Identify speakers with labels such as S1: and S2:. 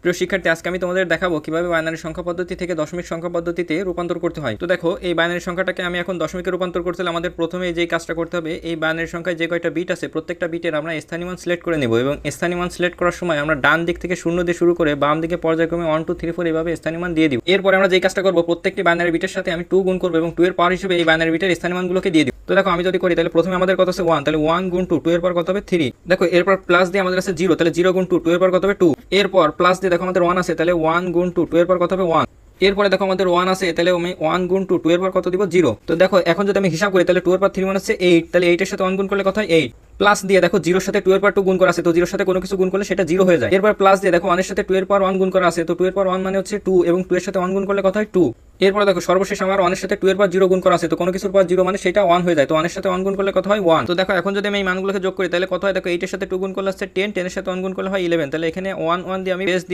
S1: প্রিয় শিক্ষার্থী, আজকে আমি তোমাদের দেখাবো কিভাবে বাইনারি সংখ্যা পদ্ধতি থেকে দশমিক সংখ্যা পদ্ধতিতে রূপান্তর করতে হয়। তো দেখো, এই বাইনারি সংখ্যাটাকে আমি এখন দশমিকে রূপান্তর করতে হলে আমাদের প্রথমে যে কাজটা করতে হবে, এই বাইনারি সংখ্যায় যে কয়টা বিট আছে প্রত্যেকটা বিটের আমরা স্থানীয় মান সিলেক্ট করে নেব এবং স্থানীয় মান সিলেক্ট করার সময় আমরা ডান দিক থেকে 0 দিয়ে শুরু করে বাম দিকে পর্যায়ক্রমে 1 2 3 4 এইভাবে স্থানীয় মান দিয়ে দিব। এরপর আমরা যে কাজটা করব, প্রত্যেকটি বাইনারি বিটের সাথে আমি 2 গুণ করব এবং 2 এর পাওয়ার হিসেবে এই বাইনারি বিটের স্থানীয় মানগুলোকে দিয়ে দিব। তো দেখো, আমি যদি করি তাহলে প্রথমে আমাদের কত আছে 1, তাহলে 1 গুণ 2, 2 এর পর কত হবে 3। দেখো, এরপর প্লাস দিয়ে আমাদের আছে 0, তাহলে 0 গুণ 2, 2 এর পর কত হবে 2। এরপর প্লাস দিয়ে দেখো আমাদের 1 আছে, তাহলে 1 গুণ 2, 2 এর পর কত হবে 1। এরপরে দেখো আমাদের 1 আছে, তাহলে আমি 1 গুণ 2, 2 এর পর কত দিব 0। তো দেখো, এখন যদি আমি হিসাব করি তাহলে 2 এর পর 3 মানে হচ্ছে 8, তাহলে 8 এর সাথে 1 গুণ করলে কত হয় 8। প্লাস দিয়ে দেখো 0 এর সাথে 2 এর পর 2 গুণ করা আছে, তো 0 এর সাথে কোনো কিছু গুণ করলে সেটা 0 হয়ে যায়। এরপর প্লাস দিয়ে দেখো 1 এর সাথে 2 এর পর 1 গুণ করা আছে, তো 2 এর পর 1 মানে হচ্ছে 2 এবং 2 এর সাথে 1 গুণ করলে কত হয় 2। এরপর দেখো সর্বশেষ আমার 1 এর সাথে 2 এর পর 0 গুণ করা আছে, তো কোনো কিছুর পর 0 মানে সেটা 1 হয়ে যায়, তো 1 এর সাথে 1 গুণ করলে কত হয় 1। তো দেখো, এখন যদি আমি এই মানগুলোকে যোগ করি তাহলে কত হয়, দেখো 8 এর সাথে 2 গুণ করলে হচ্ছে 10, 10 এর সাথে 1 গুণ করলে হয় 11, তাহলে এখানে 1 1 দিয়ে আমি বেস